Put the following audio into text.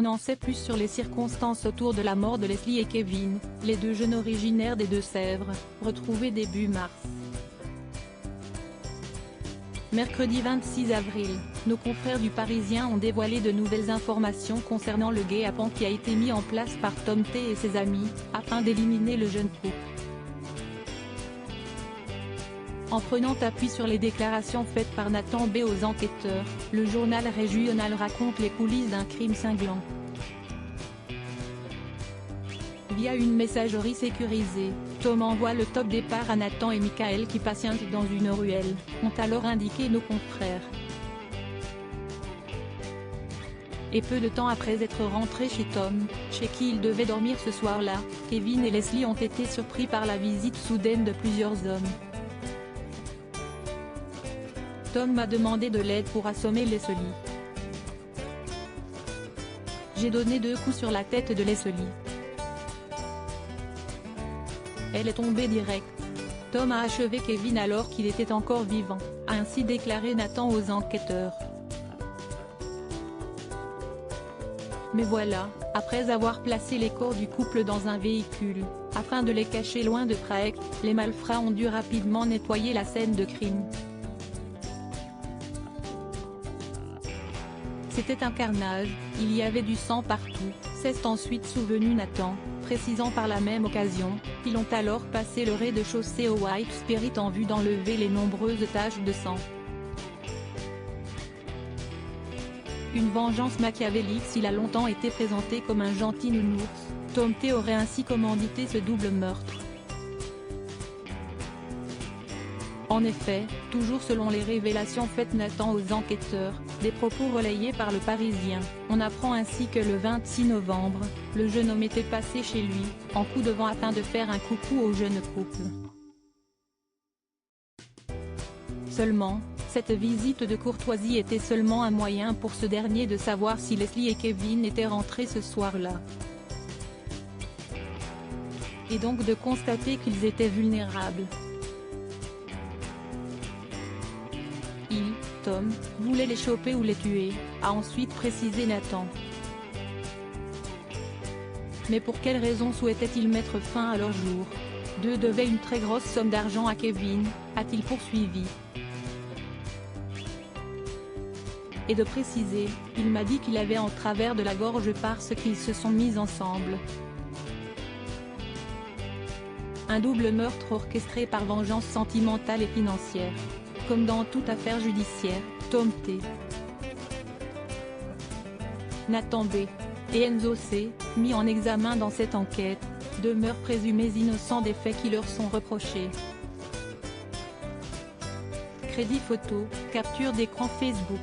On en sait plus sur les circonstances autour de la mort de Leslie et Kevin, les deux jeunes originaires des Deux-Sèvres, retrouvés début mars. Mercredi 26 avril, nos confrères du Parisien ont dévoilé de nouvelles informations concernant le guet-apens qui a été mis en place par Tom T et ses amis, afin d'éliminer le jeune couple. En prenant appui sur les déclarations faites par Nathan B aux enquêteurs, le journal régional raconte les coulisses d'un crime cinglant. Via une messagerie sécurisée, Tom envoie le top départ à Nathan et Michael qui patientent dans une ruelle, ont alors indiqué nos confrères. Et peu de temps après être rentrés chez Tom, chez qui ils devaient dormir ce soir-là, Kevin et Leslie ont été surpris par la visite soudaine de plusieurs hommes. Tom m'a demandé de l'aide pour assommer Leslie. J'ai donné 2 coups sur la tête de Leslie. Elle est tombée direct. Tom a achevé Kevin alors qu'il était encore vivant, a ainsi déclaré Nathan aux enquêteurs. Mais voilà, après avoir placé les corps du couple dans un véhicule, afin de les cacher loin de Prague, les malfrats ont dû rapidement nettoyer la scène de crime. C'était un carnage, il y avait du sang partout, s'est ensuite souvenu Nathan, précisant par la même occasion, qu'ils ont alors passé le rez-de-chaussée au White Spirit en vue d'enlever les nombreuses taches de sang. Une vengeance machiavélique. S'il a longtemps été présenté comme un gentil nounours, Tom T aurait ainsi commandité ce double meurtre. En effet, toujours selon les révélations faites Nathan aux enquêteurs, des propos relayés par le Parisien, on apprend ainsi que le 26 novembre, le jeune homme était passé chez lui, en coup de vent afin de faire un coucou au jeune couple. Seulement, cette visite de courtoisie était seulement un moyen pour ce dernier de savoir si Leslie et Kevin étaient rentrés ce soir-là. Et donc de constater qu'ils étaient vulnérables. Tom voulait les choper ou les tuer, a ensuite précisé Nathan. Mais pour quelle raison souhaitait-il mettre fin à leur jour? Deux devaient une très grosse somme d'argent à Kevin, a-t-il poursuivi. Et de préciser, il m'a dit qu'il avait en travers de la gorge parce qu'ils se sont mis ensemble. Un double meurtre orchestré par vengeance sentimentale et financière. Comme dans toute affaire judiciaire, Tom T, Nathan B et Enzo C, mis en examen dans cette enquête, demeurent présumés innocents des faits qui leur sont reprochés. Crédit photo, capture d'écran Facebook.